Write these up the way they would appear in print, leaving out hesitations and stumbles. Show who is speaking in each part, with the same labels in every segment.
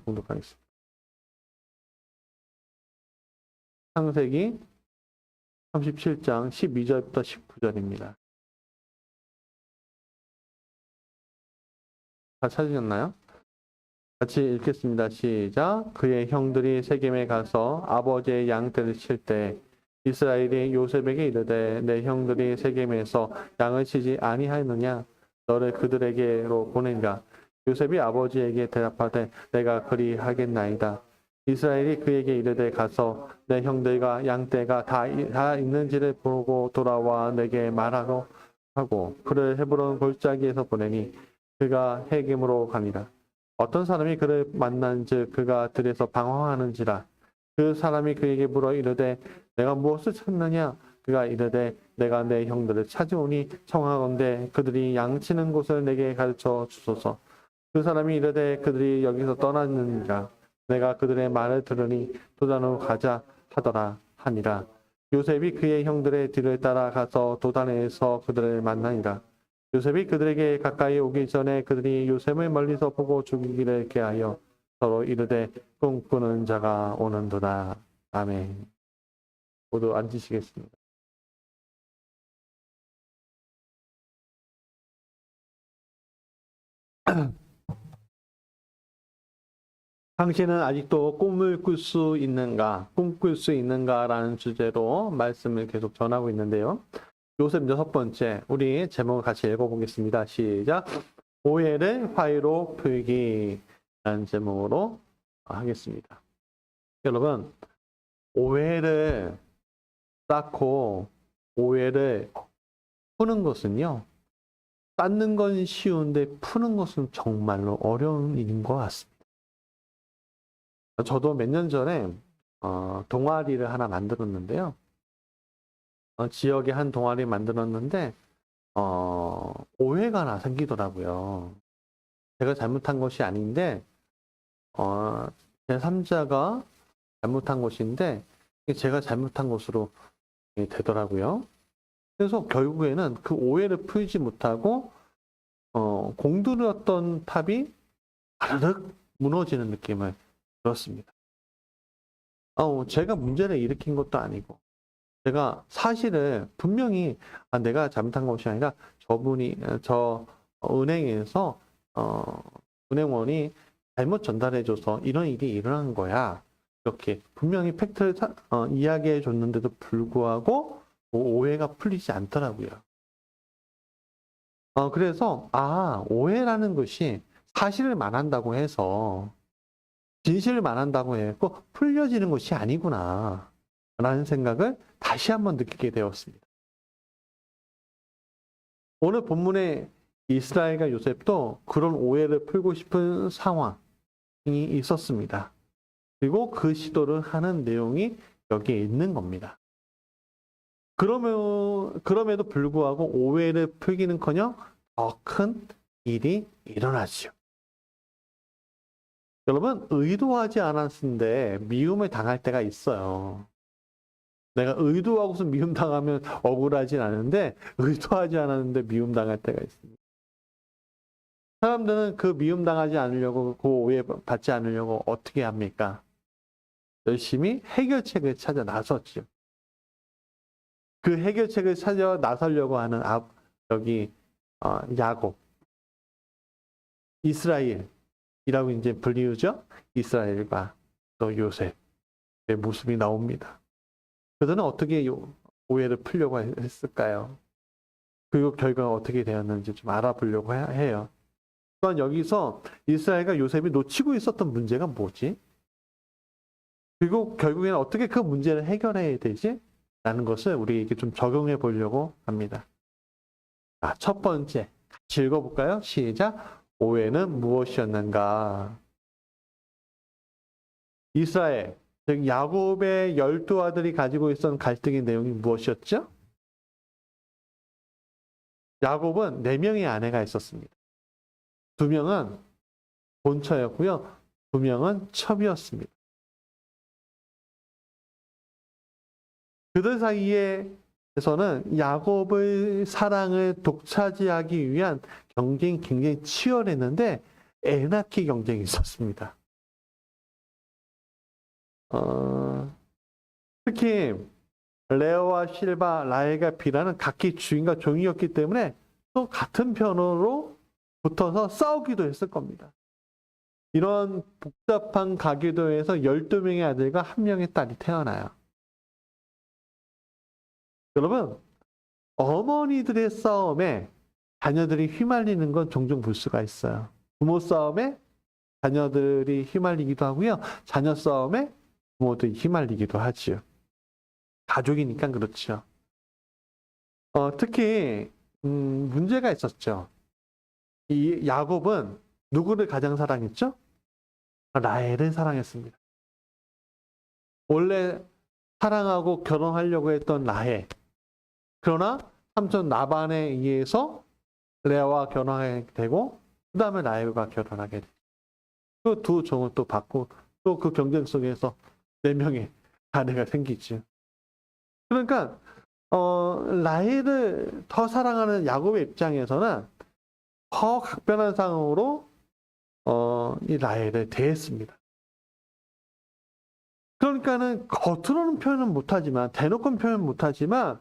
Speaker 1: 봉독하겠습니다. 창세기 37장 12절부터 19절입니다. 다 찾으셨나요? 같이 읽겠습니다. 시작. 그의 형들이 세겜에 가서 아버지의 양떼를 칠 때 이스라엘이 요셉에게 이르되 내 형들이 세겜에서 양을 치지 아니하였느냐? 너를 그들에게로 보낸가? 요셉이 아버지에게 대답하되 내가 그리하겠나이다. 이스라엘이 그에게 이르되 가서 내 형들과 양떼가 다 있는지를 보고 돌아와 내게 말하고 하고 그를 헤브론 골짜기에서 보내니 그가 헤겜으로 가니라. 어떤 사람이 그를 만난즉 그가 들에서 방황하는지라. 그 사람이 그에게 물어 이르되 내가 무엇을 찾느냐? 그가 이르되 내가 내 형들을 찾아오니 청하건대 그들이 양치는 곳을 내게 가르쳐 주소서. 그 사람이 이르되 그들이 여기서 떠났느니라. 내가 그들의 말을 들으니 도단으로 가자 하더라 하니라. 요셉이 그의 형들의 뒤를 따라가서 도단에서 그들을 만나니라. 요셉이 그들에게 가까이 오기 전에 그들이 요셉을 멀리서 보고 죽이기를 계하여 서로 이르되 꿈꾸는 자가 오는도다. 아멘. 모두 앉으시겠습니다. 당신은 아직도 꿈을 꿀 수 있는가, 꿈꿀 수 있는가라는 주제로 말씀을 계속 전하고 있는데요. 요셉 6번째, 우리 제목을 같이 읽어보겠습니다. 시작. 오해를 화해로 풀기라는 제목으로 하겠습니다. 여러분, 오해를 쌓고 오해를 푸는 것은요, 쌓는 건 쉬운데 푸는 것은 정말로 어려운 일인 것 같습니다. 저도 몇 년 전에 동아리를 하나 만들었는데요. 지역에 한 동아리 만들었는데 오해가 하나 생기더라고요. 제가 잘못한 것이 아닌데 제3자가 잘못한 것인데 제가 잘못한 것으로 되더라고요. 그래서 결국에는 그 오해를 풀지 못하고 공들였던 탑이 바르륵 무너지는 느낌을 들었습니다. 제가 문제를 일으킨 것도 아니고 제가 사실을 분명히 내가 잘못한 것이 아니라 저 은행에서 은행원이 잘못 전달해줘서 이런 일이 일어난 거야. 이렇게 분명히 팩트를 이야기해 줬는데도 불구하고 오해가 풀리지 않더라고요. 그래서 오해라는 것이 사실을 말한다고 해서 진실을 말한다고 해서 풀려지는 것이 아니구나 라는 생각을 다시 한번 느끼게 되었습니다. 오늘 본문의 이스라엘과 요셉도 그런 오해를 풀고 싶은 상황이 있었습니다. 그리고 그 시도를 하는 내용이 여기에 있는 겁니다. 그럼에도 불구하고 오해를 풀기는커녕 더 큰 일이 일어나죠. 여러분, 의도하지 않았는데 미움을 당할 때가 있어요. 내가 의도하고서 미움 당하면 억울하진 않은데 의도하지 않았는데 미움 당할 때가 있습니다. 사람들은 그 미움 당하지 않으려고, 그 오해 받지 않으려고 어떻게 합니까? 열심히 해결책을 찾아 나섰죠. 그 해결책을 찾아 나서려고 하는 야곱, 이스라엘이라고 이제 불리우죠. 이스라엘과 또 요셉의 모습이 나옵니다. 그들은 어떻게 오해를 풀려고 했을까요? 그리고 결과가 어떻게 되었는지 좀 알아보려고 해요. 또한 여기서 이스라엘과 요셉이 놓치고 있었던 문제가 뭐지? 그리고 결국에는 어떻게 그 문제를 해결해야 되지? 라는 것을 우리에게 좀 적용해 보려고 합니다. 첫 번째, 같이 읽어볼까요? 시작. 오해는 무엇이었는가? 이스라엘, 즉 야곱의 12아들이 가지고 있었던 갈등의 내용이 무엇이었죠? 야곱은 4명의 아내가 있었습니다. 2명은 본처였고요. 2명은 첩이었습니다. 그들 사이에서는 야곱의 사랑을 독차지하기 위한 경쟁이 굉장히 치열했는데 애 낳기 경쟁이 있었습니다. 특히 레오와 실바, 라헬과 빌하는 각기 주인과 종이었기 때문에 또 같은 편으로 붙어서 싸우기도 했을 겁니다. 이런 복잡한 가계도에서 12명의 아들과 1명의 딸이 태어나요. 여러분, 어머니들의 싸움에 자녀들이 휘말리는 건 종종 볼 수가 있어요. 부모 싸움에 자녀들이 휘말리기도 하고요. 자녀 싸움에 부모들이 휘말리기도 하지요. 가족이니까 그렇죠. 특히 문제가 있었죠. 이 야곱은 누구를 가장 사랑했죠? 라헬을 사랑했습니다. 원래 사랑하고 결혼하려고 했던 라헬. 그러나 삼촌 라반에 의해서 레아와 결혼하게 되고 그 다음에 라헬과 결혼하게 되고 그 두 종을 또 받고 또 그 경쟁 속에서 4명의 아내가 생기죠. 그러니까 라헬을 더 사랑하는 야곱의 입장에서는 더 각별한 상황으로 이 라헬을 대했습니다. 그러니까는 겉으로는 표현은 못하지만 대놓고는 표현 못하지만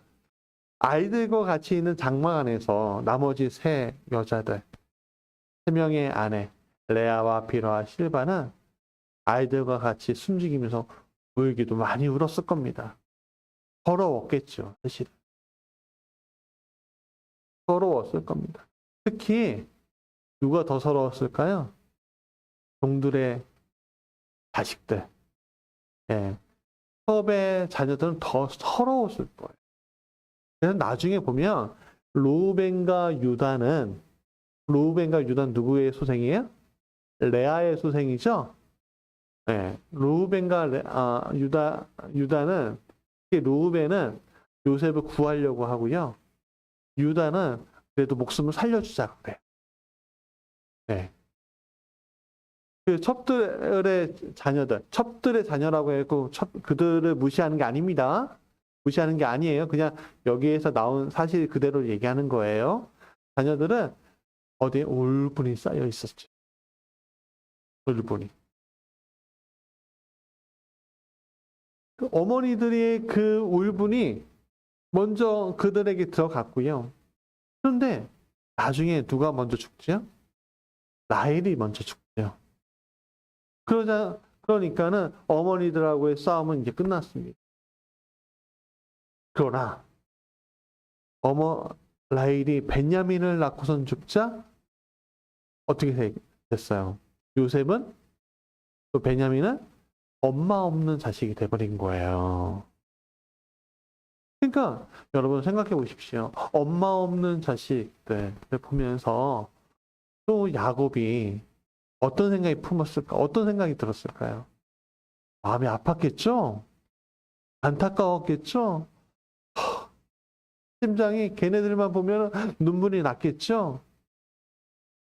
Speaker 1: 아이들과 같이 있는 장막 안에서 나머지 3 여자들 3명의 아내 레아와 빌하와 실바는 아이들과 같이 숨죽이면서 울기도 많이 울었을 겁니다. 서러웠겠죠, 사실. 서러웠을 겁니다. 특히 누가 더 서러웠을까요? 종들의 자식들. 예. 섭의 자녀들은 더 서러웠을 거예요. 그래서 나중에 보면 루벤과 유다는 누구의 소생이에요? 레아의 소생이죠? 네. 루벤과 유다는 루벤은 요셉을 구하려고 하고요. 유다는 그래도 목숨을 살려주자고 그래요. 네. 그 첩들의 자녀라고 했고 그들을 무시하는 게 아닙니다. 무시하는 게 아니에요. 그냥 여기에서 나온 사실 그대로 얘기하는 거예요. 자녀들은 어디에 울분이 쌓여 있었죠. 울분이. 그 어머니들의 그 울분이 먼저 그들에게 들어갔고요. 그런데 나중에 누가 먼저 죽죠? 라헬이 먼저 죽죠. 그러니까는 어머니들하고의 싸움은 이제 끝났습니다. 그러나 라헬이 벤야민을 낳고선 죽자 어떻게 됐어요? 요셉은 또 벤야민은 엄마 없는 자식이 돼버린 거예요. 그러니까 여러분 생각해 보십시오. 엄마 없는 자식들을 보면서 또 야곱이 어떤 생각이 품었을까? 어떤 생각이 들었을까요? 마음이 아팠겠죠? 안타까웠겠죠? 심장이 걔네들만 보면 눈물이 났겠죠?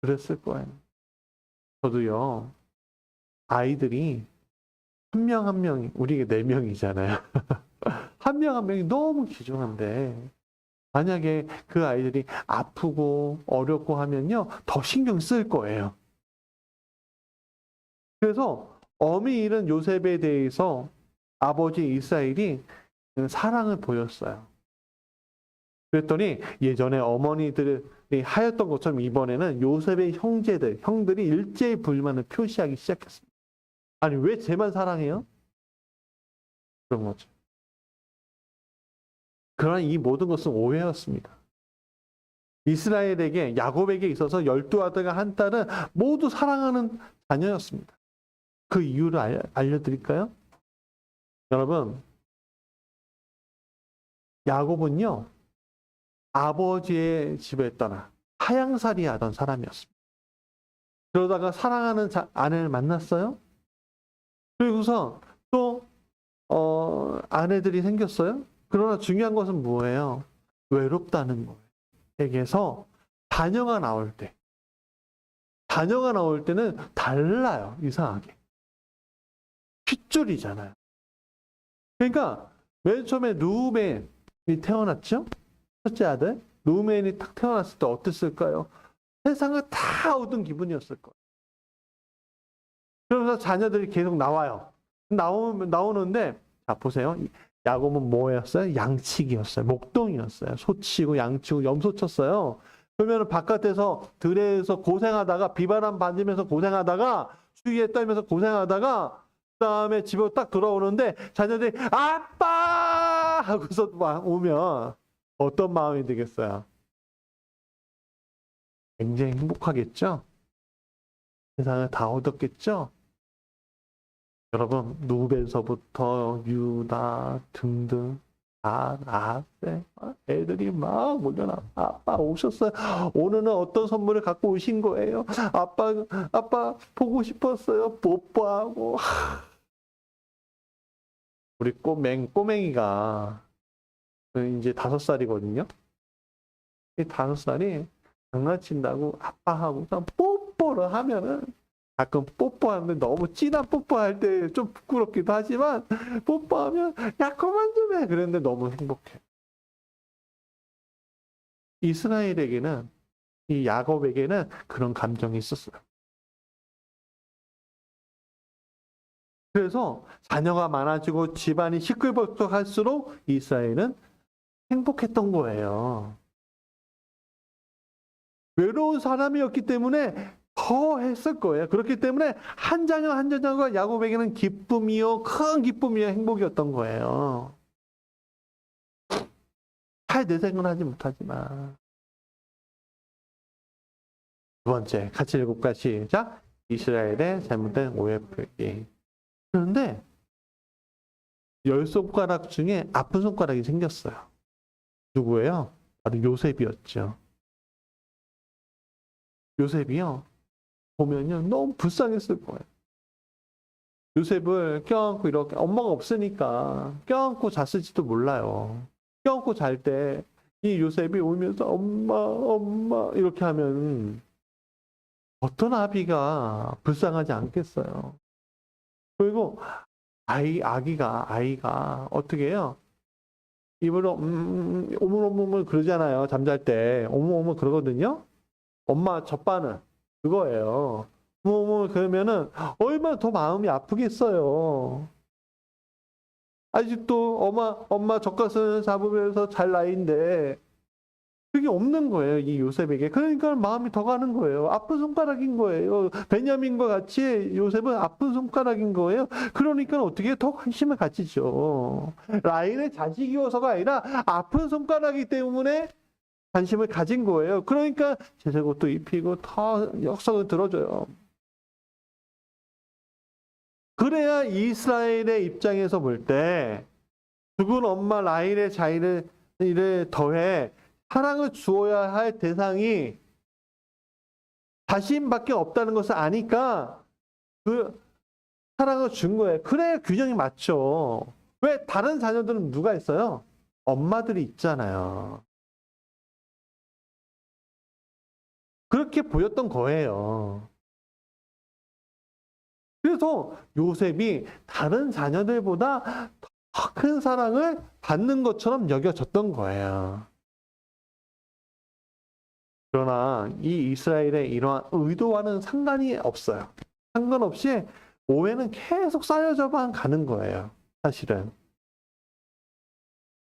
Speaker 1: 그랬을 거예요. 저도요, 아이들이 한 명 한 명이, 우리 4명이잖아요. 한 명 한 명이 너무 귀중한데, 만약에 그 아이들이 아프고 어렵고 하면요, 더 신경 쓸 거예요. 그래서 어미 잃은 요셉에 대해서 아버지 이스라엘이 사랑을 보였어요. 그랬더니 예전에 어머니들이 하였던 것처럼 이번에는 요셉의 형들이 일제히 불만을 표시하기 시작했습니다. 아니, 왜 쟤만 사랑해요? 그런 거죠. 그러나 이 모든 것은 오해였습니다. 이스라엘에게, 야곱에게 있어서 12아들과 한 딸은 모두 사랑하는 자녀였습니다. 그 이유를 알려드릴까요? 여러분, 야곱은요, 아버지의 집에 떠나 하양살이 하던 사람이었습니다. 그러다가 사랑하는 아내를 만났어요. 그리고서 또 아내들이 생겼어요. 그러나 중요한 것은 뭐예요? 외롭다는 거예요. 에게서 자녀가 나올 때는 달라요. 이상하게. 핏줄이잖아요. 그러니까 맨 처음에 루벤이 태어났죠? 첫째 아들. 루벤이 딱 태어났을 때 어땠을까요? 세상을 다 얻은 기분이었을 거예요. 그러면서 자녀들이 계속 나와요. 나오는데, 자, 보세요. 야곱은 뭐였어요? 양치기였어요. 목동이었어요. 소치고 양치고 염소 쳤어요. 그러면 바깥에서 들에서 고생하다가 비바람 맞으면서 고생하다가 추위에 떨면서 고생하다가 그다음에 집으로 딱 돌아오는데 자녀들이 아빠 하고서 막 오면 어떤 마음이 들겠어요? 굉장히 행복하겠죠? 세상을 다 얻었겠죠? 여러분, 누벤서부터 유다 등등 아세 애들이 막 몰려나. 아빠 오셨어요. 오늘은 어떤 선물을 갖고 오신 거예요? 아빠 보고 싶었어요. 뽀뽀하고. 우리 꼬맹이가 이제 5살이거든요. 이 5살이 장난친다고 아빠하고 뽀뽀를 하면은 가끔 뽀뽀하는데 너무 진한 뽀뽀할 때 좀 부끄럽기도 하지만 뽀뽀하면 야 그만 좀 해 그랬는데 너무 행복해. 이스라엘에게는 이 야곱에게는 그런 감정이 있었어요. 그래서 자녀가 많아지고 집안이 시끌벅적할수록 이스라엘은 행복했던 거예요. 외로운 사람이었기 때문에 더 했을 거예요. 그렇기 때문에 한 자녀 한 자녀가 야곱에게는 기쁨이요, 큰 기쁨이요, 행복이었던 거예요. 잘 내생은 하지 못하지만. 두 번째, 같이 읽어볼까? 시작. 이스라엘의 잘못된 오해 풀기. 그런데 10손가락 중에 아픈 손가락이 생겼어요. 누구예요? 바로 요셉이었죠. 요셉이요. 보면요. 너무 불쌍했을 거예요. 요셉을 껴안고 이렇게 엄마가 없으니까 껴안고 잤을지도 몰라요. 껴안고 잘 때 이 요셉이 울면서 엄마 이렇게 하면 어떤 아비가 불쌍하지 않겠어요. 그리고 아이가 어떻게 해요? 입으로 오물오물 그러잖아요. 잠잘 때 오물오물 그러거든요. 엄마 젖바늘 그거예요. 오물오물 그러면은 얼마나 더 마음이 아프겠어요. 아직도 엄마 젖가슴 잡으면서 잘 나이인데 그게 없는 거예요. 이 요셉에게. 그러니까 마음이 더 가는 거예요. 아픈 손가락인 거예요. 베냐민과 같이 요셉은 아픈 손가락인 거예요. 그러니까 어떻게 더 관심을 가지죠. 라헬의 자식이어서가 아니라 아픈 손가락이기 때문에 관심을 가진 거예요. 그러니까 제사옷도 입히고 더 역석을 들어줘요. 그래야 이스라엘의 입장에서 볼 때 죽은 엄마 라헬의 자의를 더해 사랑을 주어야 할 대상이 자신밖에 없다는 것을 아니까 그 사랑을 준 거예요. 그래야 균형이 맞죠. 왜 다른 자녀들은 누가 있어요? 엄마들이 있잖아요. 그렇게 보였던 거예요. 그래서 요셉이 다른 자녀들보다 더 큰 사랑을 받는 것처럼 여겨졌던 거예요. 그러나 이 이스라엘의 이러한 의도와는 상관이 없어요. 상관없이 오해는 계속 쌓여져만 가는 거예요. 사실은.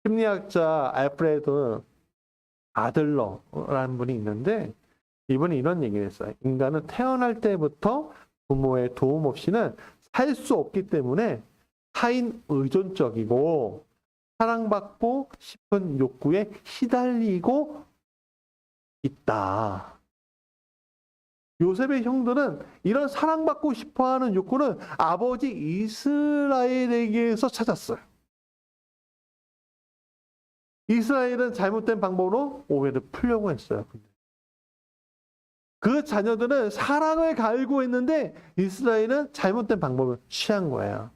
Speaker 1: 심리학자 알프레드 아들러라는 분이 있는데 이분이 이런 얘기를 했어요. 인간은 태어날 때부터 부모의 도움 없이는 살 수 없기 때문에 타인 의존적이고 사랑받고 싶은 욕구에 시달리고 있다. 요셉의 형들은 이런 사랑받고 싶어하는 욕구는 아버지 이스라엘에게서 찾았어요. 이스라엘은 잘못된 방법으로 오해를 풀려고 했어요. 그 자녀들은 사랑을 갈고 있는데 이스라엘은 잘못된 방법을 취한 거예요.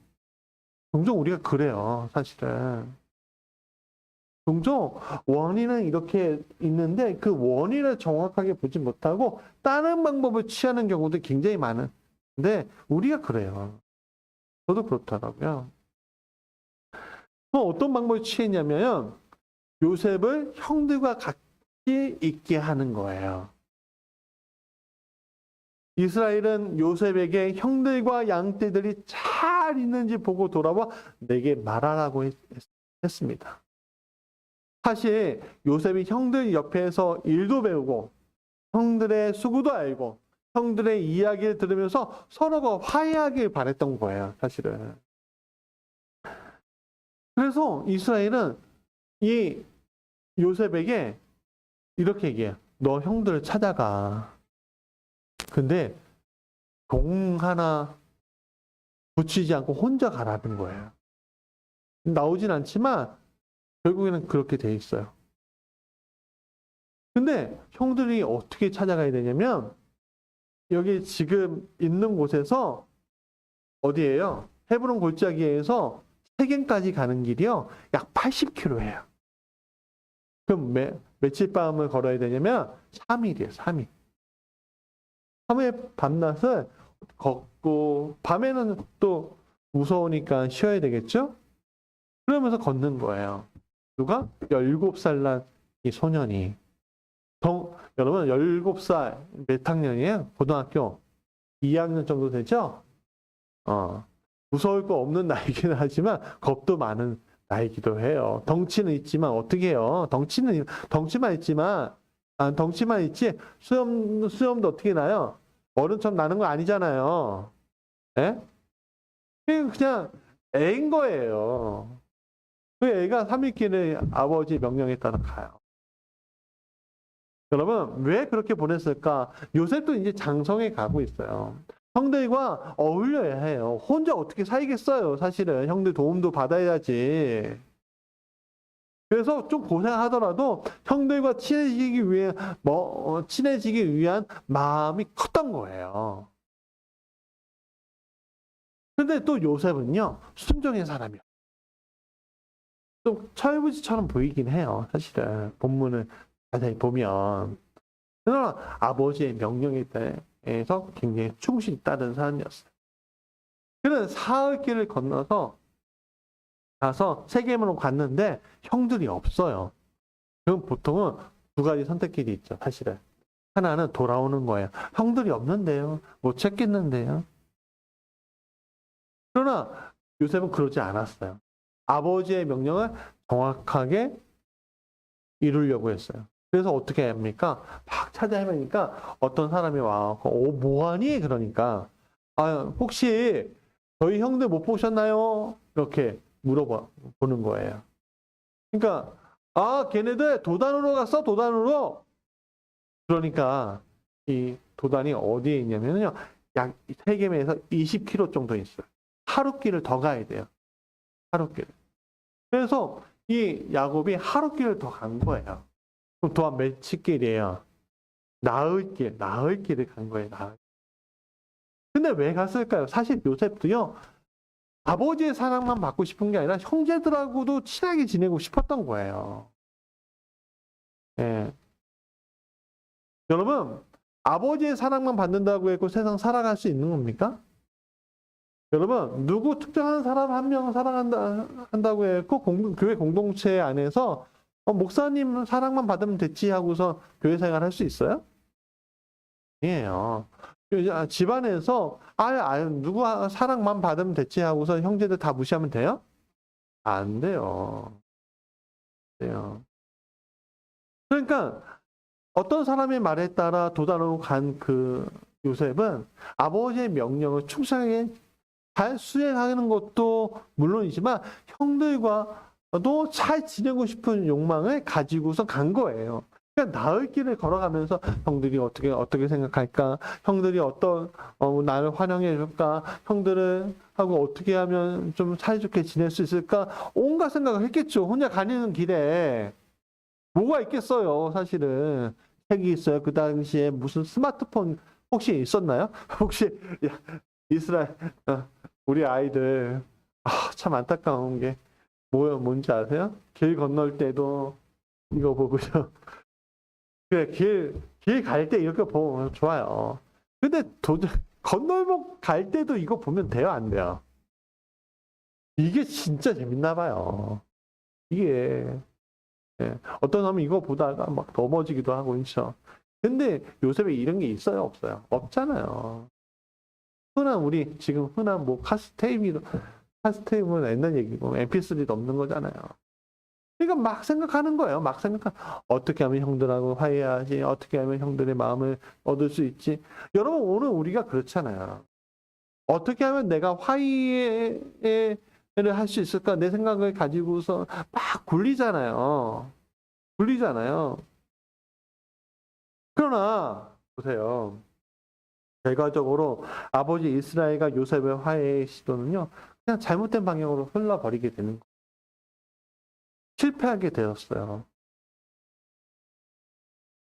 Speaker 1: 종종 우리가 그래요, 사실은. 종종 원인은 이렇게 있는데 그 원인을 정확하게 보지 못하고 다른 방법을 취하는 경우도 굉장히 많은데 우리가 그래요. 저도 그렇더라고요. 그럼 어떤 방법을 취했냐면 요셉을 형들과 같이 있게 하는 거예요. 이스라엘은 요셉에게 형들과 양떼들이 잘 있는지 보고 돌아와 내게 말하라고 했습니다. 사실 요셉이 형들 옆에서 일도 배우고 형들의 수고도 알고 형들의 이야기를 들으면서 서로가 화해하길 바랬던 거예요, 사실은. 그래서 이스라엘은 이 요셉에게 이렇게 얘기해요. 너 형들을 찾아가. 근데 동 하나 붙이지 않고 혼자 가라는 거예요. 나오진 않지만 결국에는 그렇게 돼 있어요. 근데 형들이 어떻게 찾아가야 되냐면 여기 지금 있는 곳에서 어디예요? 헤브론 골짜기에서 세겜까지 가는 길이요. 약 80km예요. 그럼 며칠 밤을 걸어야 되냐면 3일이에요. 3일. 3일 밤낮을 걷고 밤에는 또 무서우니까 쉬어야 되겠죠? 그러면서 걷는 거예요. 누가? 17살 난 이 소년이. 여러분 17살 몇 학년이에요? 고등학교 2학년 정도 되죠? 무서울 거 없는 나이긴 하지만 겁도 많은 나이기도 해요. 덩치는 있지만 어떻게 해요? 덩치만 있지만 덩치만 있지 수염도 어떻게 나요? 어른처럼 나는 거 아니잖아요. 예? 그냥 애인 거예요. 그 애가 3일길을 아버지 명령에 따라 가요. 여러분 왜 그렇게 보냈을까? 요셉도 이제 장성에 가고 있어요. 형들과 어울려야 해요. 혼자 어떻게 살겠어요? 사실은 형들 도움도 받아야지. 그래서 좀 고생하더라도 형들과 친해지기 위한 마음이 컸던 거예요. 근데 또 요셉은요, 순종의 사람이요. 좀 철부지처럼 보이긴 해요. 사실은 본문을 자세히 보면. 그러나 아버지의 명령에 대해서 굉장히 충실히 따른 사람이었어요. 그는 사흘길을 건너서 가서 세겜으로 갔는데 형들이 없어요. 그럼 보통은 두 가지 선택길이 있죠. 사실은. 하나는 돌아오는 거예요. 형들이 없는데요. 못 찾겠는데요. 그러나 요셉은 그러지 않았어요. 아버지의 명령을 정확하게 이루려고 했어요. 그래서 어떻게 합니까? 막 찾아보니까 어떤 사람이 와서 뭐하니? 그러니까 혹시 저희 형들 못 보셨나요? 이렇게 물어보는 거예요. 그러니까 걔네들 도단으로 갔어? 도단으로? 그러니까 이 도단이 어디에 있냐면요. 약 세겜에서 20km 정도 있어요. 하루길을 더 가야 돼요. 하루길. 그래서 이 야곱이 하루길을 더 간 거예요. 그럼 또한 며칠 길이에요? 나흘 길을 간 거예요. 나흘. 근데 왜 갔을까요? 사실 요셉도요. 아버지의 사랑만 받고 싶은 게 아니라 형제들하고도 친하게 지내고 싶었던 거예요. 예. 여러분, 아버지의 사랑만 받는다고 해서 세상 살아갈 수 있는 겁니까? 여러분, 누구 특정한 사람 한 명 사랑한다고 해서 교회 공동체 안에서 목사님 사랑만 받으면 됐지 하고서 교회 생활 할 수 있어요? 아니에요. 집안에서 누구 사랑만 받으면 됐지 하고서 형제들 다 무시하면 돼요? 안 돼요. 그러니까 어떤 사람의 말에 따라 도단으로 간 그 요셉은 아버지의 명령을 충실하게 잘 수행하는 것도 물론이지만 형들과도 잘 지내고 싶은 욕망을 가지고서 간 거예요. 그러니까 나을 길을 걸어가면서 형들이 어떻게 생각할까? 형들이 나를 환영해 줄까? 형들을 하고 어떻게 하면 좀 사이좋게 지낼 수 있을까? 온갖 생각을 했겠죠. 혼자 가는 길에. 뭐가 있겠어요, 사실은. 책이 있어요. 그 당시에 무슨 스마트폰 혹시 있었나요? 혹시 이스라엘 우리 아이들 참 안타까운 게 뭔지 아세요? 길 건널 때도 이거 보고요. 그래, 길 갈 때 이렇게 보면 좋아요. 근데 건널목 갈 때도 이거 보면 돼요, 안 돼요? 이게 진짜 재밌나 봐요. 이게. 예. 어떤 사람은 이거 보다가 막 넘어지기도 하고, 그렇죠? 근데 요셉에 이런 게 있어요, 없어요? 없잖아요. 우리 지금 흔한 뭐 카스테이프는 옛날 얘기고 MP3도 없는 거잖아요. 그러니까 막 생각하는 거예요. 막 어떻게 하면 형들하고 화해하지? 어떻게 하면 형들의 마음을 얻을 수 있지? 여러분, 오늘 우리가 그렇잖아요. 어떻게 하면 내가 화해를 할 수 있을까? 내 생각을 가지고서 막 굴리잖아요. 그러나 보세요. 결과적으로 아버지 이스라엘과 요셉의 화해의 시도는요. 그냥 잘못된 방향으로 흘러버리게 되는 거예요. 실패하게 되었어요.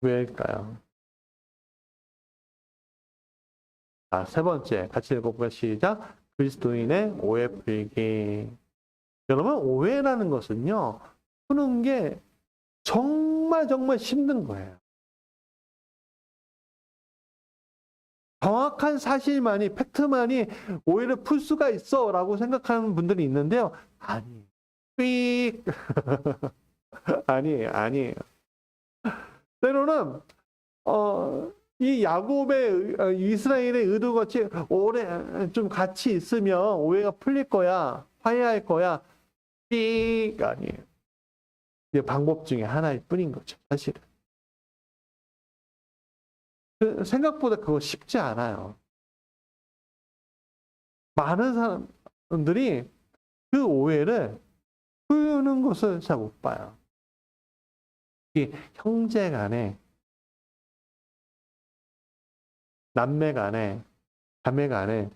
Speaker 1: 왜일까요? 자, 세 번째 같이 읽어볼까요? 시작. 그리스도인의 오해 풀기. 여러분, 오해라는 것은요. 푸는 게 정말 힘든 거예요. 정확한 사실만이, 팩트만이 오해를 풀 수가 있어 라고 생각하는 분들이 있는데요. 아니에요. 삑! 아니에요. 때로는, 이 야곱의, 이스라엘의 의도같이 오래 좀 같이 있으면 오해가 풀릴 거야. 화해할 거야. 삑! 아니에요. 이게 방법 중에 하나일 뿐인 거죠, 사실은. 생각보다 그거 쉽지 않아요. 많은 사람들이 그 오해를 푸는 것을 잘 못 봐요. 이 형제 간에, 남매 간에, 자매 간에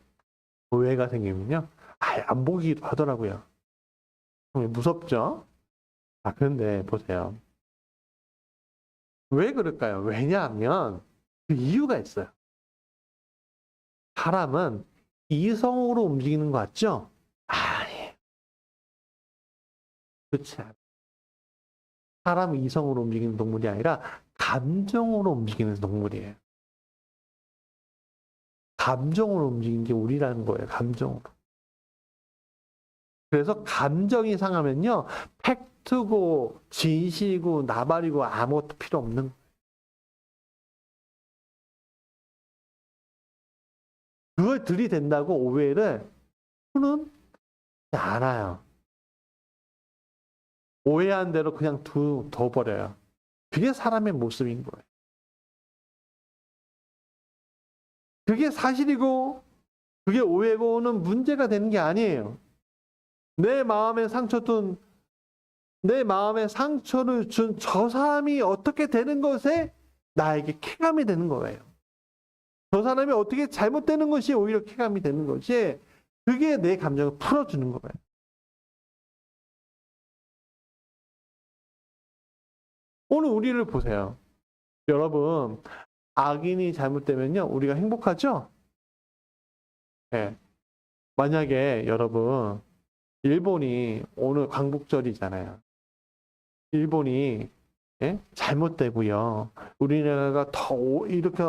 Speaker 1: 오해가 생기면요. 아예 안 보기도 하더라고요. 무섭죠? 그런데 보세요. 왜 그럴까요? 왜냐하면 그 이유가 있어요. 사람은 이성으로 움직이는 것 같죠? 아니에요. 그렇지 않아요. 사람은 이성으로 움직이는 동물이 아니라 감정으로 움직이는 동물이에요. 감정으로 움직이는 게 우리라는 거예요. 감정으로. 그래서 감정이 상하면요. 팩트고 진실이고 나발이고 아무것도 필요 없는 거예요. 그걸 들이댄다고 오해를 푸는 않아요. 오해한 대로 그냥 둬버려요. 그게 사람의 모습인 거예요. 그게 사실이고 그게 오해고는 문제가 되는 게 아니에요. 내 마음에 상처를 준 저 사람이 어떻게 되는 것에 나에게 쾌감이 되는 거예요. 저 사람이 어떻게 잘못되는 것이 오히려 쾌감이 되는 것이 그게 내 감정을 풀어주는 거예요. 오늘 우리를 보세요. 여러분, 악인이 잘못되면요, 우리가 행복하죠? 네. 만약에 여러분, 일본이 오늘 광복절이잖아요. 일본이 잘못되고요. 우리나라가 더 이렇게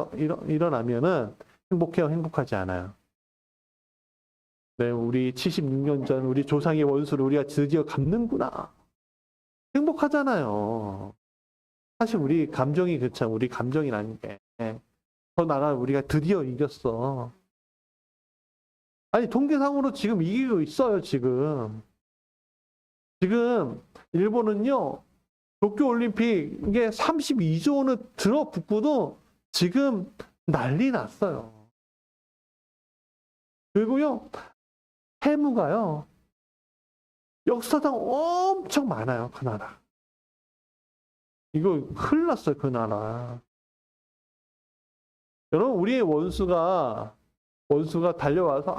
Speaker 1: 일어나면은 행복해요, 행복하지 않아요. 네, 우리 76년 전 우리 조상의 원수를 우리가 드디어 갚는구나. 행복하잖아요. 사실 우리 감정이 그렇잖아. 우리 감정이라는 게. 저 나라 우리가 드디어 이겼어. 아니, 통계상으로 지금 이기고 있어요, 지금. 지금, 일본은요, 도쿄올림픽에 32조 원을 들어붙고도 지금 난리 났어요. 그리고요, 해무가요, 역사상 엄청 많아요, 그 나라. 이거 큰일 났어요, 그 나라. 여러분, 우리의 원수가 달려와서,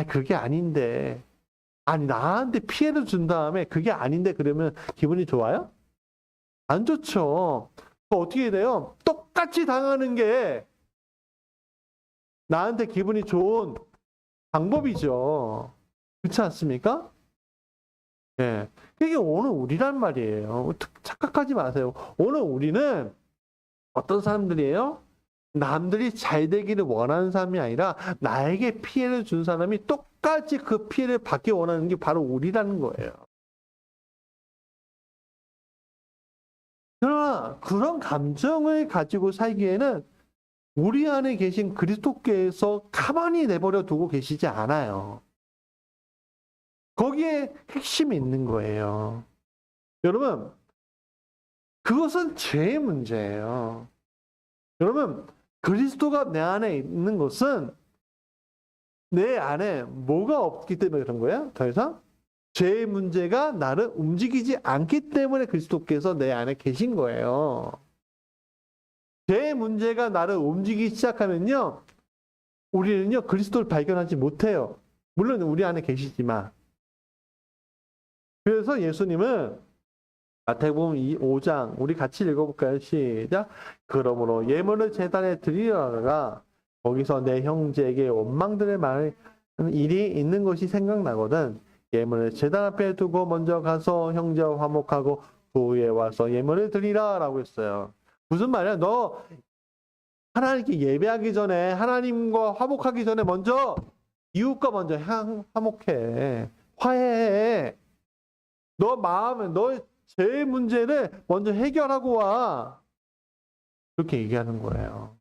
Speaker 1: 그게 아닌데. 아니, 나한테 피해를 준 다음에 그게 아닌데 그러면 기분이 좋아요? 안 좋죠. 어떻게 돼요? 똑같이 당하는 게 나한테 기분이 좋은 방법이죠. 그렇지 않습니까? 예. 이게 오늘 우리란 말이에요. 착각하지 마세요. 오늘 우리는 어떤 사람들이에요? 남들이 잘 되기를 원하는 사람이 아니라 나에게 피해를 준 사람이 똑같이 그 피해를 받기 원하는 게 바로 우리라는 거예요. 그러나 그런 감정을 가지고 살기에는 우리 안에 계신 그리스도께서 가만히 내버려 두고 계시지 않아요. 거기에 핵심이 있는 거예요. 여러분, 그것은 죄의 문제예요. 여러분, 그리스도가 내 안에 있는 것은 내 안에 뭐가 없기 때문에 그런 거야? 더 이상 죄의 문제가 나를 움직이지 않기 때문에 그리스도께서 내 안에 계신 거예요. 죄의 문제가 나를 움직이기 시작하면요, 우리는요 그리스도를 발견하지 못해요. 물론 우리 안에 계시지만. 그래서 예수님은 마태복음 5장 우리 같이 읽어볼까요? 시작. 그러므로 예물을 제단에 드리려다가 거기서 내 형제에게 원망들을 말하는 일이 있는 것이 생각나거든. 예물을 제단 앞에 두고 먼저 가서 형제와 화목하고 그 후에 와서 예물을 드리라 라고 했어요. 무슨 말이야? 너 하나님께 예배하기 전에 하나님과 화목하기 전에 먼저 이웃과 먼저 화목해. 화해해. 너 마음에 너의 죄의 문제를 먼저 해결하고 와. 그렇게 얘기하는 거예요.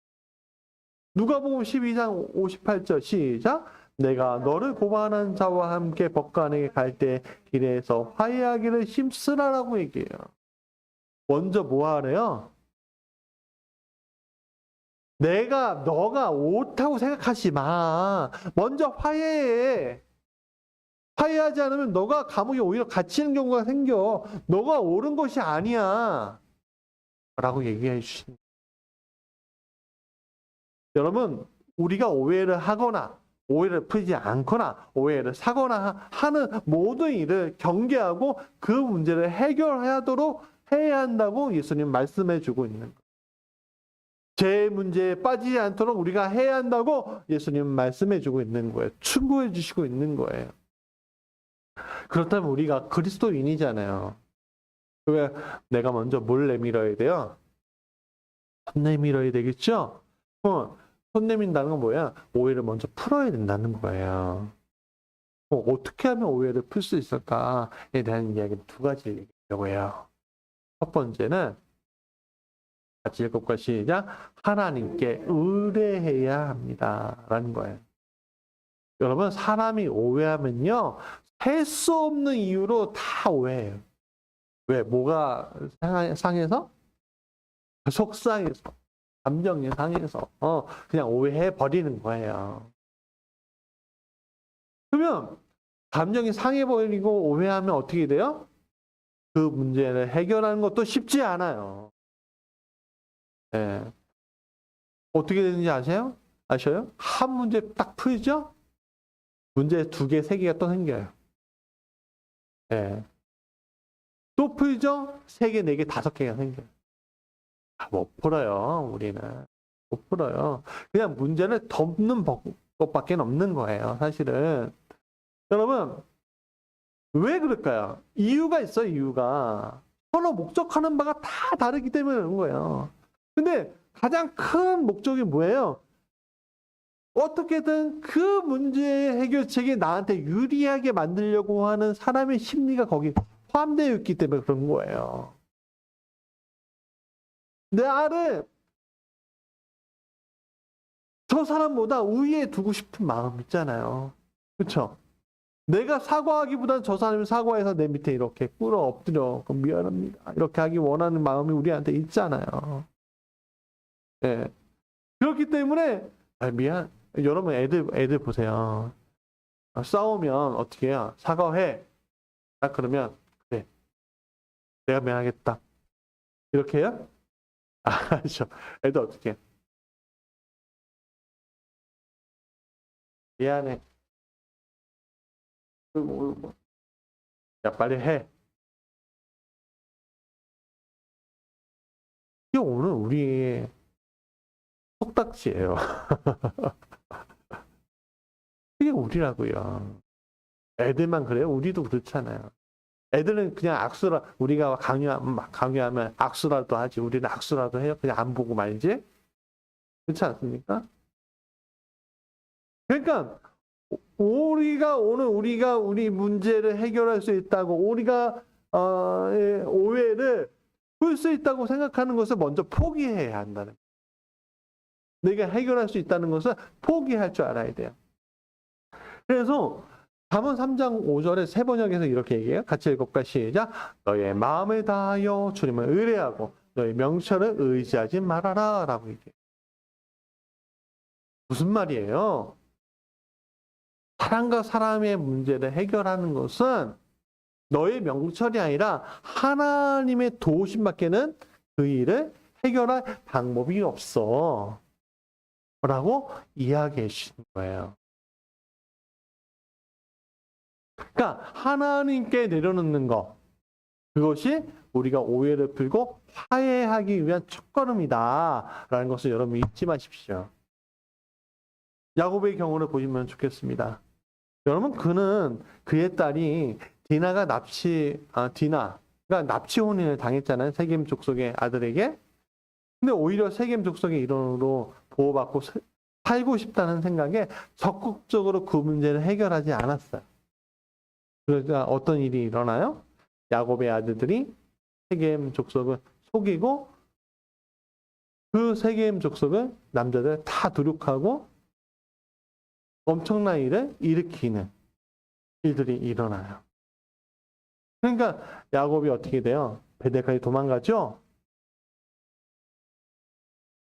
Speaker 1: 누가복음 12장 58절 시작. 내가 너를 고발하는 자와 함께 법관에게 갈 때 길에서 화해하기를 힘쓰라라고 얘기해요. 먼저 뭐 하래요? 너가 옳다고 생각하지 마. 먼저 화해해. 화해하지 않으면 너가 감옥에 오히려 갇히는 경우가 생겨. 너가 옳은 것이 아니야. 라고 얘기해 주신. 여러분, 우리가 오해를 하거나 오해를 풀지 않거나 오해를 사거나 하는 모든 일을 경계하고 그 문제를 해결하도록 해야 한다고 예수님 말씀해 주고 있는 거예요. 제 문제에 빠지지 않도록 우리가 해야 한다고 예수님 말씀해 주고 있는 거예요. 충고해 주시고 있는 거예요. 그렇다면 우리가 그리스도인이잖아요. 왜 내가 먼저 뭘 내밀어야 돼요? 손 내밀어야 되겠죠? 손 내민다는 건 뭐야? 오해를 먼저 풀어야 된다는 거예요. 어떻게 하면 오해를 풀 수 있을까에 대한 이야기를 두 가지를 얘기하려고 해요. 첫 번째는 같이 읽어볼까? 시작. 하나님께 의뢰해야 합니다. 라는 거예요. 여러분, 사람이 오해하면요, 할 수 없는 이유로 다 오해해요. 왜? 뭐가 상해서? 속상해서. 감정이 상해서. 그냥 오해해 버리는 거예요. 그러면, 감정이 상해버리고 오해하면 어떻게 돼요? 그 문제를 해결하는 것도 쉽지 않아요. 네. 어떻게 되는지 아세요? 한 문제 딱 풀죠? 문제 2개, 3개가 또 생겨요. 네. 또 풀죠? 3개, 4개, 5개가 생겨요. 못 풀어요, 우리는. 못 풀어요. 그냥 문제를 덮는 것밖에 없는 거예요, 사실은. 여러분, 왜 그럴까요? 이유가 있어요, 이유가. 서로 목적하는 바가 다 다르기 때문에 그런 거예요. 근데 가장 큰 목적이 뭐예요? 어떻게든 그 문제의 해결책이 나한테 유리하게 만들려고 하는 사람의 심리가 거기 포함되어 있기 때문에 그런 거예요. 나를 저 사람보다 우위에 두고 싶은 마음 있잖아요. 그렇죠? 내가 사과하기보다는 저 사람이 사과해서 내 밑에 이렇게 꿇어 엎드려 미안합니다. 이렇게 하기 원하는 마음이 우리한테 있잖아요. 네. 그렇기 때문에 여러분 애들 보세요. 싸우면 어떻게 해요? 사과해. 딱 그러면 그래. 내가 미안하겠다. 이렇게 해요? 그렇죠. 애들 어떻게 해? 미안해. 야, 빨리 해. 이게 오늘 우리의 속닥지예요. 이게 우리라고요. 애들만 그래요? 우리도 그렇잖아요. 애들은 그냥 우리가 강요하면 악수라도 하지. 우리는 악수라도 해요. 그냥 안 보고 말지. 그렇지 않습니까? 그러니까 우리가 우리 문제를 해결할 수 있다고 우리가 오해를 풀 수 있다고 생각하는 것을 먼저 포기해야 한다는 거예요. 내가 해결할 수 있다는 것을 포기할 줄 알아야 돼요. 그래서 잠언 3장 5절에 세 번역에서 이렇게 얘기해요. 같이 읽어볼까? 시작. 너의 마음을 다하여 주님을 의뢰하고 너의 명철을 의지하지 말아라 라고 얘기해요. 무슨 말이에요? 사람과 사람의 문제를 해결하는 것은 너의 명철이 아니라 하나님의 도우심밖에는 그 일을 해결할 방법이 없어 라고 이야기해 주시는 거예요. 그러니까 하나님께 내려놓는 것, 그것이 우리가 오해를 풀고 화해하기 위한 첫걸음이다라는 것을 여러분 잊지 마십시오. 야곱의 경우를 보시면 좋겠습니다. 여러분, 그의 딸이 디나가 납치 혼인을 당했잖아요. 세겜 족속의 아들에게. 근데 오히려 세겜 족속의 일원으로 보호받고 살고 싶다는 생각에 적극적으로 그 문제를 해결하지 않았어요. 그러니까 어떤 일이 일어나요? 야곱의 아들들이 세겜 족속을 속이고 그 세겜 족속을 남자들 다 도륙하고 엄청난 일을 일으키는 일들이 일어나요. 그러니까 야곱이 어떻게 돼요? 베델까지 도망가죠?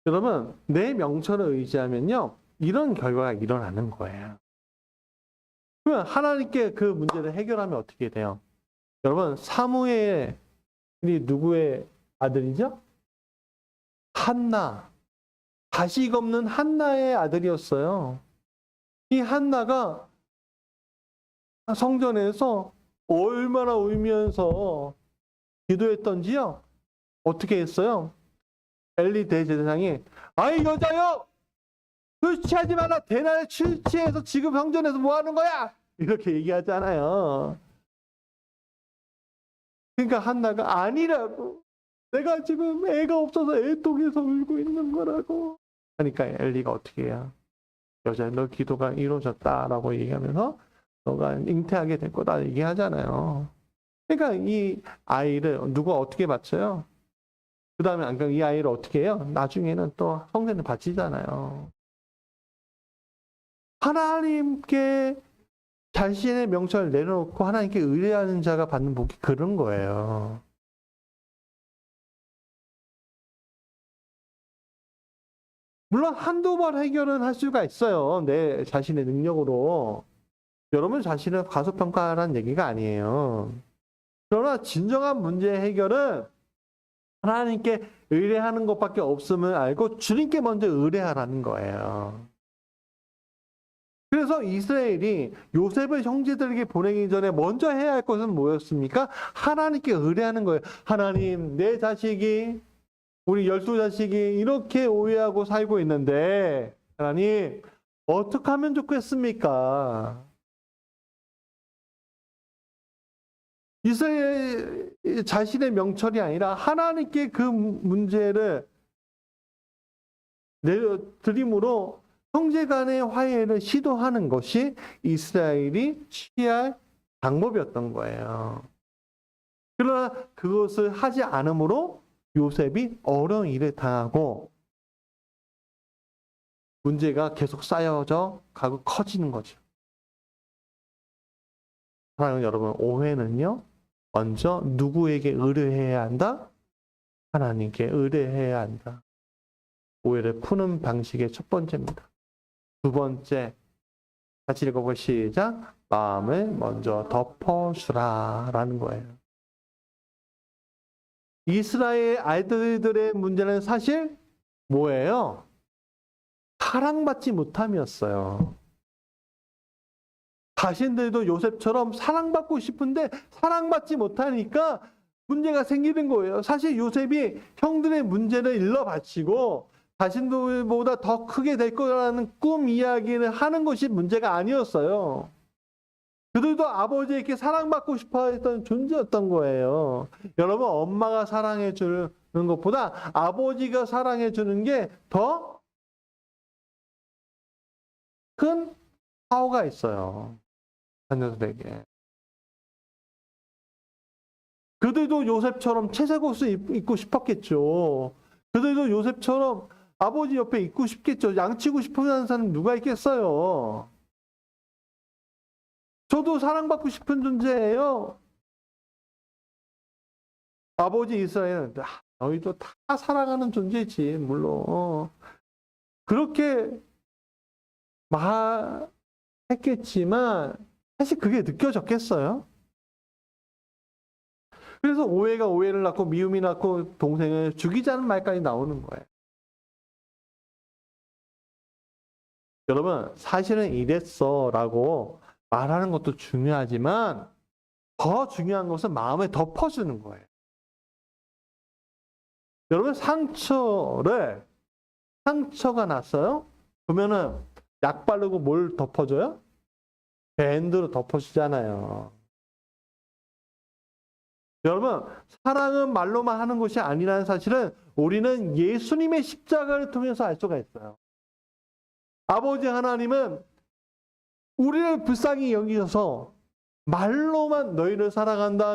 Speaker 1: 여러분, 내 명철을 의지하면요, 이런 결과가 일어나는 거예요. 그러면 하나님께 그 문제를 해결하면 어떻게 돼요? 여러분, 사무엘이 누구의 아들이죠? 한나. 자식 없는 한나의 아들이었어요. 이 한나가 성전에서 얼마나 울면서 기도했던지요? 어떻게 했어요? 엘리 대제사장이 아이 여자여! 술 취하지 마라! 대낮에 술 취해서 지금 성전에서 뭐 하는 거야? 이렇게 얘기하잖아요. 그러니까 한나가 아니라고. 내가 지금 애가 없어서 애통해서 울고 있는 거라고. 그러니까 엘리가 어떻게 해요? 여자야, 너 기도가 이루어졌다라고 얘기하면서 너가 잉태하게 될 거다 얘기하잖아요. 그러니까 이 아이를 누가 어떻게 바쳐요? 그 다음에 이 아이를 어떻게 해요? 나중에는 또 성전에 바치잖아요. 하나님께 자신의 명철을 내려놓고 하나님께 의뢰하는 자가 받는 복이 그런 거예요. 물론 한두 번 해결은 할 수가 있어요. 내 자신의 능력으로. 여러분 자신을 과소평가하라는 얘기가 아니에요. 그러나 진정한 문제 해결은 하나님께 의뢰하는 것밖에 없음을 알고 주님께 먼저 의뢰하라는 거예요. 그래서 이스라엘이 요셉을 형제들에게 보내기 전에 먼저 해야 할 것은 뭐였습니까? 하나님께 의뢰하는 거예요. 하나님, 내 자식이, 우리 12자식이 이렇게 오해하고 살고 있는데 하나님, 어떻게 하면 좋겠습니까? 이스라엘 자신의 명철이 아니라 하나님께 그 문제를 내려드림으로 형제 간의 화해를 시도하는 것이 이스라엘이 취할 방법이었던 거예요. 그러나 그것을 하지 않으므로 요셉이 어려운 일을 당하고 문제가 계속 쌓여져 가고 커지는 거죠. 사랑하는 여러분, 오해는요, 먼저 누구에게 의뢰해야 한다? 하나님께 의뢰해야 한다. 오해를 푸는 방식의 첫 번째입니다. 두 번째, 같이 읽어보고 시작. 마음을 먼저 덮어주라 라는 거예요. 이스라엘 아이들의 문제는 사실 뭐예요? 사랑받지 못함이었어요. 자신들도 요셉처럼 사랑받고 싶은데 사랑받지 못하니까 문제가 생기는 거예요. 사실 요셉이 형들의 문제를 일러 바치고 자신들보다 더 크게 될 거라는 꿈 이야기를 하는 것이 문제가 아니었어요. 그들도 아버지에게 사랑받고 싶어 했던 존재였던 거예요. 여러분, 엄마가 사랑해 주는 것보다 아버지가 사랑해 주는 게 더 큰 파워가 있어요. 자녀들에게. 그들도 요셉처럼 채색 옷을 입고 싶었겠죠. 그들도 요셉처럼 아버지 옆에 있고 싶겠죠. 양치고 싶어하는 사람 누가 있겠어요. 저도 사랑받고 싶은 존재예요. 아버지 이스라엘은 너희도 다 사랑하는 존재지 물론. 그렇게 말했겠지만 사실 그게 느껴졌겠어요? 그래서 오해가 오해를 낳고 미움이 낳고 동생을 죽이자는 말까지 나오는 거예요. 여러분 사실은 이랬어 라고 말하는 것도 중요하지만 더 중요한 것은 마음에 덮어주는 거예요. 여러분 상처가 났어요? 그러면은 약 바르고 뭘 덮어줘요? 밴드로 덮어주잖아요. 여러분 사랑은 말로만 하는 것이 아니라는 사실은 우리는 예수님의 십자가를 통해서 알 수가 있어요. 아버지 하나님은 우리를 불쌍히 여기셔서 말로만 너희를 사랑한다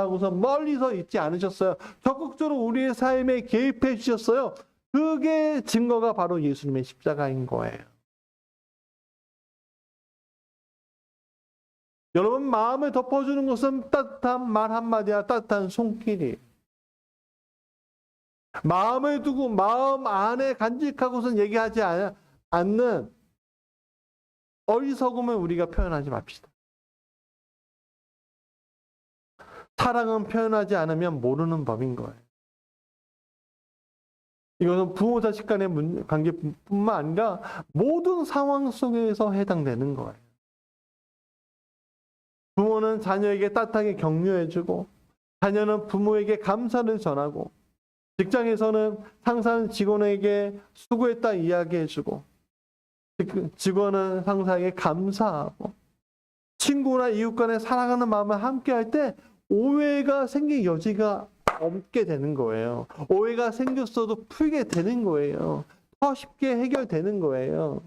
Speaker 1: 하고서 멀리서 있지 않으셨어요. 적극적으로 우리의 삶에 개입해 주셨어요. 그게 증거가 바로 예수님의 십자가인 거예요. 여러분 마음을 덮어주는 것은 따뜻한 말 한마디야 따뜻한 손길이. 마음을 두고 마음 안에 간직하고선 얘기하지 않는 어리석음을 우리가 표현하지 맙시다. 사랑은 표현하지 않으면 모르는 법인 거예요. 이것은 부모 자식 간의 관계뿐만 아니라 모든 상황 속에서 해당되는 거예요. 부모는 자녀에게 따뜻하게 격려해주고 자녀는 부모에게 감사를 전하고 직장에서는 상사는 직원에게 수고했다 이야기해주고 직원은 상사에게 감사하고 친구나 이웃 간에 사랑하는 마음을 함께 할 때 오해가 생길 여지가 없게 되는 거예요. 오해가 생겼어도 풀게 되는 거예요. 더 쉽게 해결되는 거예요.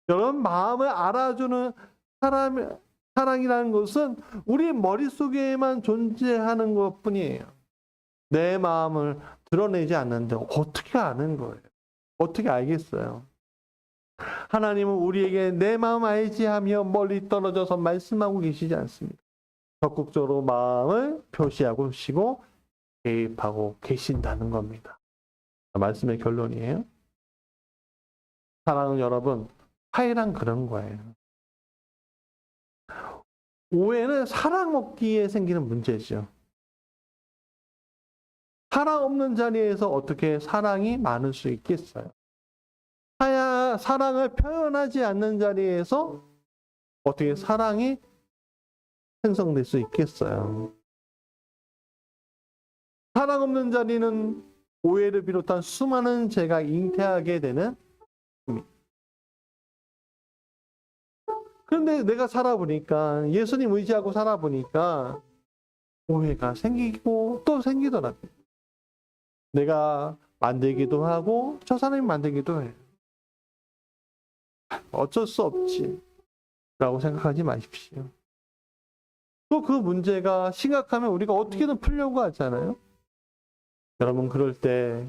Speaker 1: 여러분 마음을 알아주는 사랑이라는 것은 우리 머릿속에만 존재하는 것뿐이에요. 내 마음을 드러내지 않는데 어떻게 아는 거예요? 어떻게 알겠어요? 하나님은 우리에게 내 마음 알지 하며 멀리 떨어져서 말씀하고 계시지 않습니다. 적극적으로 마음을 표시하고 계시고 개입하고 계신다는 겁니다. 말씀의 결론이에요. 사랑은 여러분 화해란 그런 거예요. 오해는 사랑 없기에 생기는 문제죠. 사랑 없는 자리에서 어떻게 사랑이 많을 수 있겠어요? 사랑을 표현하지 않는 자리에서 어떻게 사랑이 생성될 수 있겠어요? 사랑 없는 자리는 오해를 비롯한 수많은 죄가 잉태하게 되는 겁니다. 그런데 내가 살아보니까 예수님 의지하고 살아보니까 오해가 생기고 또 생기더라고요. 내가 만들기도 하고 저 사람이 만들기도 해요. 어쩔 수 없지 라고 생각하지 마십시오. 또 그 문제가 심각하면 우리가 어떻게든 풀려고 하잖아요. 여러분 그럴 때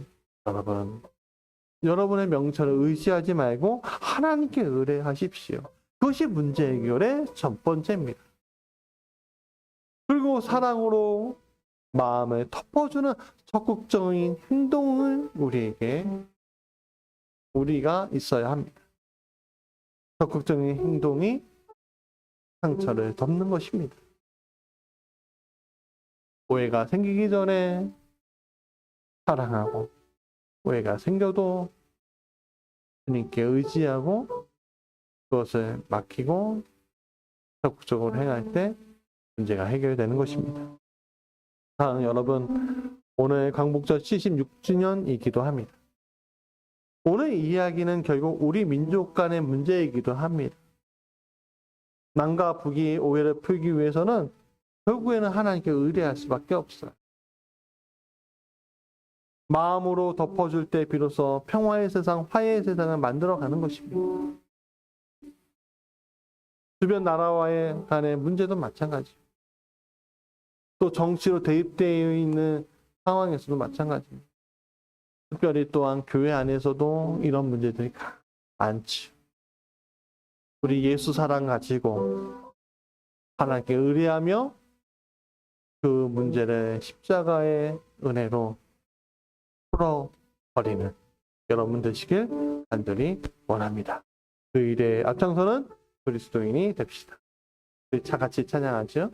Speaker 1: 여러분의 명철을 의지하지 말고 하나님께 의뢰하십시오. 그것이 문제 해결의 첫 번째입니다. 그리고 사랑으로 마음을 덮어주는 적극적인 행동을 우리가 있어야 합니다. 적극적인 행동이 상처를 덮는 것입니다. 오해가 생기기 전에 사랑하고 오해가 생겨도 주님께 의지하고 그것을 맡기고 적극적으로 행할 때 문제가 해결되는 것입니다. 사랑하는 여러분, 오늘 광복절 76주년이기도 합니다. 오늘 이야기는 결국 우리 민족 간의 문제이기도 합니다. 남과 북이 오해를 풀기 위해서는 결국에는 하나님께 의뢰할 수밖에 없어요. 마음으로 덮어줄 때 비로소 평화의 세상, 화해의 세상을 만들어가는 것입니다. 주변 나라와의 간의 문제도 마찬가지예요. 또 정치로 대입되어 있는 상황에서도 마찬가지입니다. 특별히 또한 교회 안에서도 이런 문제들이 많지. 우리 예수 사랑 가지고 하나님께 의뢰하며 그 문제를 십자가의 은혜로 풀어버리는 여러분 되시길 간절히 원합니다. 그 일에 앞장서는 그리스도인이 됩시다. 우리 같이 찬양하죠.